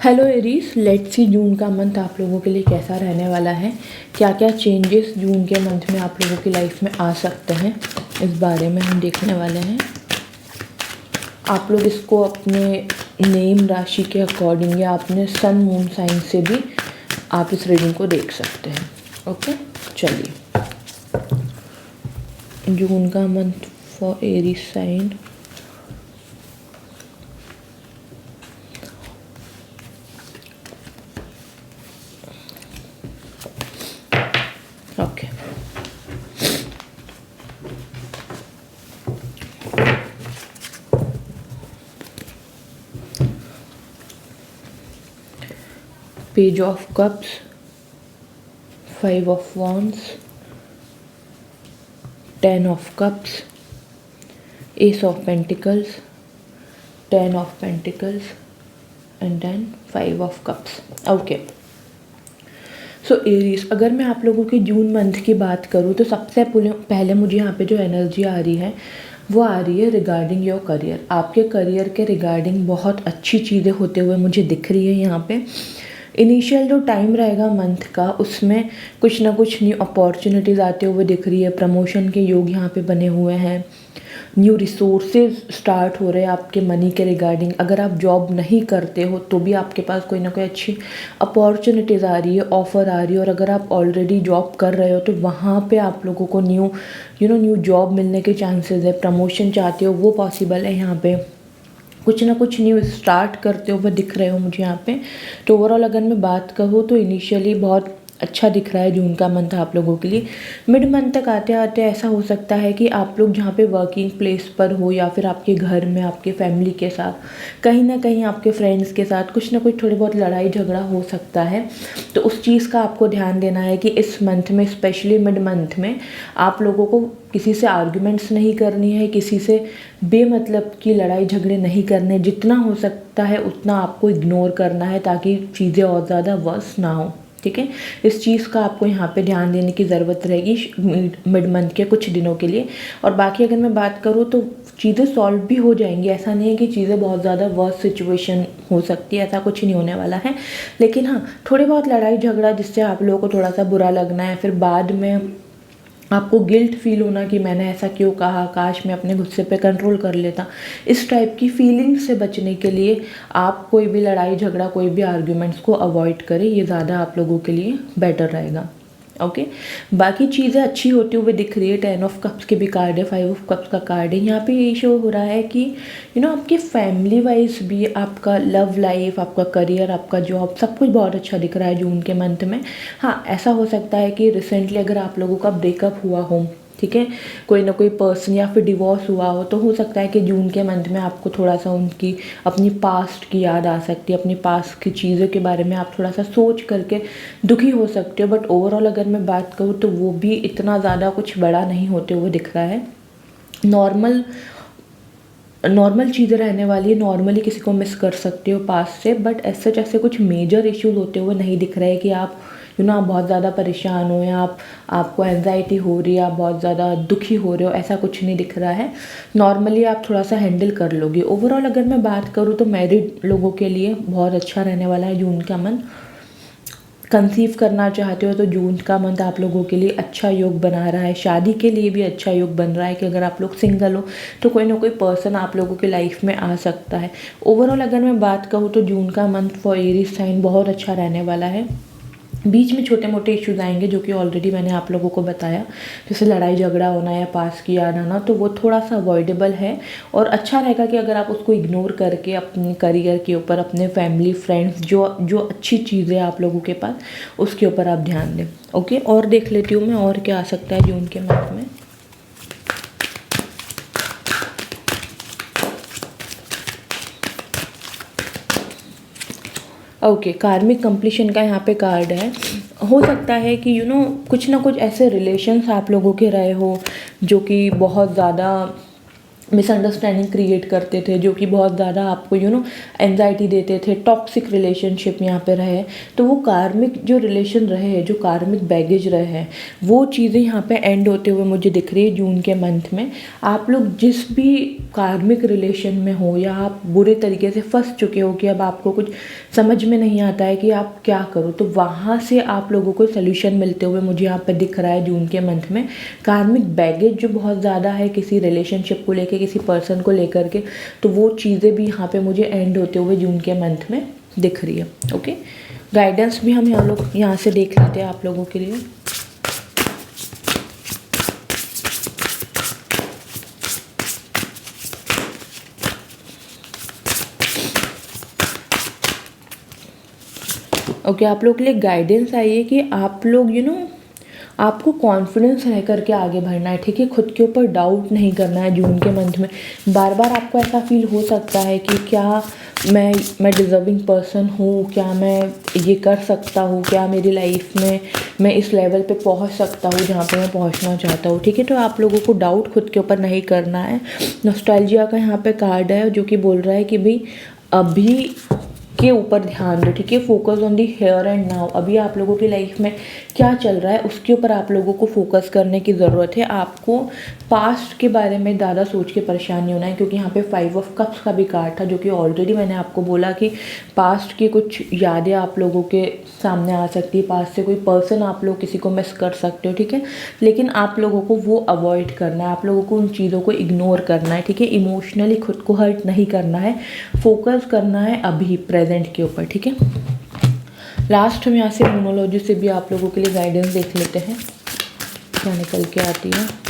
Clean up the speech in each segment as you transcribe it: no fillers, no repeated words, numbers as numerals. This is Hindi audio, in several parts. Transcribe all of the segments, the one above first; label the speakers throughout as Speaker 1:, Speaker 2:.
Speaker 1: हेलो एरीज, लेट्स सी जून का मंथ आप लोगों के लिए कैसा रहने वाला है। क्या क्या चेंजेस जून के मंथ में आप लोगों की लाइफ में आ सकते हैं, इस बारे में हम देखने वाले हैं। आप लोग इसको अपने नेम राशि के अकॉर्डिंग या अपने सन मून साइन से भी आप इस रीडिंग को देख सकते हैं। ओके, चलिए। जून का month for Aries sign. Okay, page of cups, 5 of wands, 10 of cups, ace of pentacles, 10 of pentacles and then 5 of cups. Okay, so Aries, अगर मैं आप लोगों के जून मंथ की बात करूँ तो सबसे पहले मुझे यहाँ पे जो एनर्जी आ रही है वो आ रही है रिगार्डिंग योर करियर। आपके करियर के रिगार्डिंग बहुत अच्छी चीज़ें होते हुए मुझे दिख रही है यहाँ पे। इनिशियल जो टाइम रहेगा मंथ का, उसमें कुछ ना कुछ न्यू अपॉर्चुनिटीज़ आते हुए दिख रही है। प्रमोशन के योग यहाँ पे बने हुए हैं। न्यू रिसोर्सेज स्टार्ट हो रहे हैं आपके मनी के रिगार्डिंग। अगर आप जॉब नहीं करते हो तो भी आपके पास कोई ना कोई अच्छी अपॉर्चुनिटीज़ आ रही है, ऑफ़र आ रही है। और अगर आप ऑलरेडी जॉब कर रहे हो तो वहाँ पे आप लोगों को न्यू जॉब मिलने के चांसेस है। प्रमोशन चाहते हो वो पॉसिबल है। यहाँ पे कुछ ना कुछ न्यू स्टार्ट करते हुए दिख रहे हो मुझे यहाँ पे। तो ओवरऑल अगर मैं बात करूँ तो इनिशियली बहुत अच्छा दिख रहा है जून का मंथ आप लोगों के लिए। मिड मंथ तक आते आते ऐसा हो सकता है कि आप लोग जहाँ पे वर्किंग प्लेस पर हो या फिर आपके घर में आपके फैमिली के साथ, कहीं ना कहीं आपके फ्रेंड्स के साथ कुछ ना कुछ थोड़ी बहुत लड़ाई झगड़ा हो सकता है। तो उस चीज़ का आपको ध्यान देना है कि इस मंथ में, स्पेशली मिड मंथ में, आप लोगों को किसी से आर्ग्यूमेंट्स नहीं करनी है, किसी से बेमतलब की लड़ाई झगड़े नहीं करने। जितना हो सकता है उतना आपको इग्नोर करना है ताकि चीज़ें और ज़्यादा वर्स ना हो। ठीक है, इस चीज़ का आपको यहाँ पे ध्यान देने की ज़रूरत रहेगी मिड मंथ के कुछ दिनों के लिए। और बाकी अगर मैं बात करूँ तो चीज़ें सॉल्व भी हो जाएंगी। ऐसा नहीं है कि चीज़ें बहुत ज़्यादा वर्स्ट सिचुएशन हो सकती है, ऐसा कुछ नहीं होने वाला है। लेकिन हाँ, थोड़ी बहुत लड़ाई झगड़ा जिससे आप लोगों को थोड़ा सा बुरा लगना है, फिर बाद में आपको गिल्ट फील होना कि मैंने ऐसा क्यों कहा, काश मैं अपने गुस्से पे कंट्रोल कर लेता, इस टाइप की फीलिंग्स से बचने के लिए आप कोई भी लड़ाई झगड़ा, कोई भी आर्ग्यूमेंट्स को अवॉइड करें। ये ज़्यादा आप लोगों के लिए बेटर रहेगा। ओके, बाकी चीज़ें अच्छी होती हुए दिख रही है। 10 ऑफ कप्स के भी कार्ड है, 5 ऑफ कप्स का कार्ड है। यहाँ पे ये शो हो रहा है कि आपके फैमिली वाइज भी आपका लव लाइफ, आपका करियर, आपका जॉब, सब कुछ बहुत अच्छा दिख रहा है जून के मंथ में। हाँ, ऐसा हो सकता है कि रिसेंटली अगर आप लोगों का ब्रेकअप हुआ हो, ठीक है, कोई ना कोई पर्सन, या फिर डिवोर्स हुआ हो, तो हो सकता है कि जून के मंथ में आपको थोड़ा सा उनकी अपनी पास्ट की याद आ सकती है। अपनी पास्ट की चीज़ों के बारे में आप थोड़ा सा सोच करके दुखी हो सकते हो। बट ओवरऑल अगर मैं बात करूँ तो वो भी इतना ज़्यादा कुछ बड़ा नहीं होते हुए दिख रहा है। नॉर्मल चीज़ें रहने वाली है। नॉर्मली किसी को मिस कर सकते हो पास्ट से, बट ऐसे जैसे कुछ मेजर इश्यूज होते हुए नहीं दिख रहे कि आप आप बहुत ज़्यादा परेशान हो या आपको एंजाइटी हो रही है, आप बहुत ज़्यादा दुखी हो रहे हो, ऐसा कुछ नहीं दिख रहा है। नॉर्मली आप थोड़ा सा हैंडल कर लोगे। ओवरऑल अगर मैं बात करूँ तो मैरिड लोगों के लिए बहुत अच्छा रहने वाला है जून का मंथ। कंसीव करना चाहते हो तो जून का मंथ आप लोगों के लिए अच्छा योग बना रहा है। शादी के लिए भी अच्छा योग बन रहा है कि अगर आप लोग सिंगल हो तो कोई ना कोई पर्सन आप लोगों की लाइफ में आ सकता है। ओवरऑल अगर मैं बात कहूँ तो जून का मंथ फॉर एरीज साइन बहुत अच्छा रहने वाला है। बीच में छोटे मोटे इश्यूज आएंगे जो कि ऑलरेडी मैंने आप लोगों को बताया, जैसे लड़ाई झगड़ा होना या पास की याद आना, तो वो थोड़ा सा अवॉइडेबल है। और अच्छा रहेगा कि अगर आप उसको इग्नोर करके अपने करियर के ऊपर, अपने फैमिली फ्रेंड्स, जो अच्छी चीज़ें आप लोगों के पास, उसके ऊपर आप ध्यान दें। ओके, और देख लेती हूँ मैं और क्या आ सकता है जून के मंथ में। ओके, कार्मिक कंप्लीशन का यहाँ पे कार्ड है। हो सकता है कि कुछ ना कुछ ऐसे रिलेशंस आप लोगों के रहे हो जो कि बहुत ज़्यादा मिसअंडरस्टैंडिंग क्रिएट करते थे, जो कि बहुत ज़्यादा आपको एंजाइटी देते थे, टॉक्सिक रिलेशनशिप यहाँ पे रहे, तो वो कार्मिक जो रिलेशन रहे हैं, जो कार्मिक बैगेज रहे हैं, वो चीज़ें यहाँ पे एंड होते हुए मुझे दिख रही है जून के मंथ में। आप लोग जिस भी कार्मिक रिलेशन में हो या आप बुरे तरीके से फंस चुके हो कि अब आपको कुछ समझ में नहीं आता है कि आप क्या करो, तो वहाँ से आप लोगों को सोल्यूशन मिलते हुए मुझे यहाँ पे दिख रहा है जून के मंथ में। कार्मिक बैगेज जो बहुत ज़्यादा है किसी रिलेशनशिप को लेकर, किसी पर्सन को लेकर के, तो वो चीज़ें भी यहाँ पे मुझे एंड होते हुए जून के मंथ में दिख रही है। ओके, गाइडेंस भी हम लोग यहाँ से देख लेते हैं आप लोगों के लिए। ओके, आप लोग के लिए गाइडेंस आई है कि आप लोग आपको कॉन्फिडेंस रह करके आगे बढ़ना है, ठीक है। खुद के ऊपर डाउट नहीं करना है जून के मंथ में। बार बार आपको ऐसा फील हो सकता है कि क्या मैं डिज़र्विंग पर्सन हूँ, क्या मैं ये कर सकता हूँ, क्या मेरी लाइफ में मैं इस लेवल पे पहुँच सकता हूँ जहाँ पे मैं पहुँचना चाहता हूँ, ठीक है। तो आप लोगों को डाउट खुद के ऊपर नहीं करना है। नॉस्टैल्जिया का यहाँ पे कार्ड है जो कि बोल रहा है कि भाई अभी के ऊपर ध्यान दो, ठीक है। Focus on the here and now. अभी आप लोगों की लाइफ में क्या चल रहा है उसके ऊपर आप लोगों को फोकस करने की ज़रूरत है। आपको पास्ट के बारे में ज़्यादा सोच के परेशान नहीं होना है, क्योंकि यहाँ पे 5 ऑफ कप्स का भी कार्ड था, जो कि ऑलरेडी मैंने आपको बोला कि पास्ट की कुछ यादें आप लोगों के सामने आ सकती है, पास्ट से कोई पर्सन आप लोग किसी को मिस कर सकते हो, ठीक है। लेकिन आप लोगों को वो अवॉइड करना है, आप लोगों को उन चीज़ों को इग्नोर करना है, ठीक है। इमोशनली खुद को हर्ट नहीं करना है, फोकस करना है अभी प्रेजेंट के ऊपर, ठीक है। लास्ट हम यहाँ से मोनोलॉजी से भी आप लोगों के लिए गाइडेंस देख लेते हैं क्या निकल के आती है।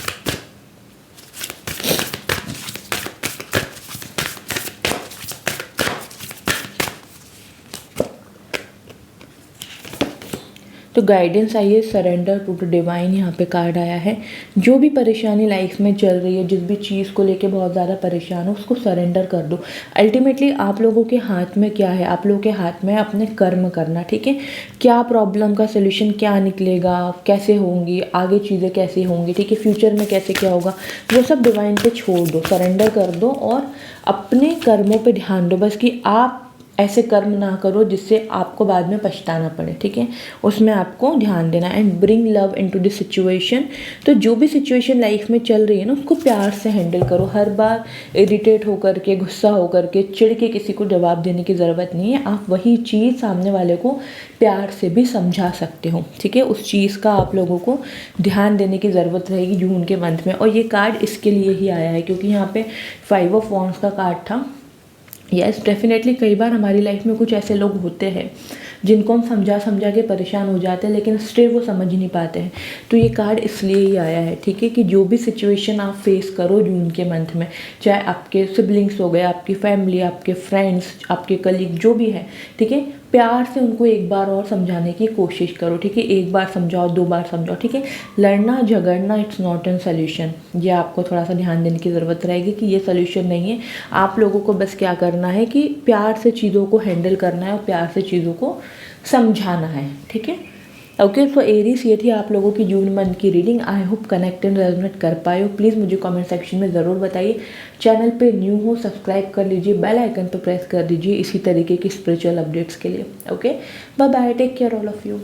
Speaker 1: तो गाइडेंस आई है सरेंडर टू द डिवाइन, यहाँ पे कार्ड आया है। जो भी परेशानी लाइफ में चल रही है, जिस भी चीज़ को लेके बहुत ज़्यादा परेशान हो, उसको सरेंडर कर दो। अल्टीमेटली आप लोगों के हाथ में क्या है, आप लोगों के हाथ में अपने कर्म करना, ठीक है। क्या प्रॉब्लम का सोल्यूशन क्या निकलेगा, कैसे होंगी आगे चीज़ें, कैसे होंगी, ठीक है, फ्यूचर में कैसे क्या होगा, वो सब डिवाइन पे छोड़ दो, सरेंडर कर दो और अपने कर्मों पे ध्यान दो। बस कि आप ऐसे कर्म ना करो जिससे आपको बाद में पछताना पड़े, ठीक है। उसमें आपको ध्यान देना and bring love into this situation. तो जो भी सिचुएशन लाइफ में चल रही है ना, उसको प्यार से हैंडल करो। हर बार इरिटेट होकर के, गुस्सा होकर के, चिढ़ के किसी को जवाब देने की ज़रूरत नहीं है। आप वही चीज़ सामने वाले को प्यार से भी समझा सकते हो, ठीक है। उस चीज़ का आप लोगों को ध्यान देने की ज़रूरत रहेगी जून के मंथ में। और ये कार्ड इसके लिए ही आया है क्योंकि यहाँ पे 5 ऑफ वॉन्ड्स का कार्ड था। यस, डेफिनेटली कई बार हमारी लाइफ में कुछ ऐसे लोग होते हैं जिनको हम समझा के परेशान हो जाते हैं, लेकिन स्टिल वो समझ ही नहीं पाते हैं। तो ये कार्ड इसलिए ही आया है, ठीक है, कि जो भी सिचुएशन आप फेस करो जून के मंथ में, चाहे आपके सिबलिंग्स हो गए, आपकी फैमिली, आपके फ्रेंड्स, आपके कलीग, जो भी है, ठीक है, प्यार से उनको एक बार और समझाने की कोशिश करो, ठीक है। एक बार समझाओ, 2 बार समझाओ, ठीक है। लड़ना झगड़ना इट्स नॉट एन सोल्यूशन। ये आपको थोड़ा सा ध्यान देने की ज़रूरत रहेगी कि ये सोल्यूशन नहीं है। आप लोगों को बस क्या करना है कि प्यार से चीज़ों को हैंडल करना है और प्यार से चीज़ों को समझाना है, ठीक है। ओके, सो एरीज, ये थी आप लोगों की जून मंथ की reading. I hope connect and resonate कर पाए हो। प्लीज़ मुझे कमेंट सेक्शन में ज़रूर बताइए। चैनल पे न्यू हो सब्सक्राइब कर लीजिए, बेल आइकन पर प्रेस कर दीजिए इसी तरीके की स्पिरिचुअल अपडेट्स के लिए। Okay, bye bye, take care all of you.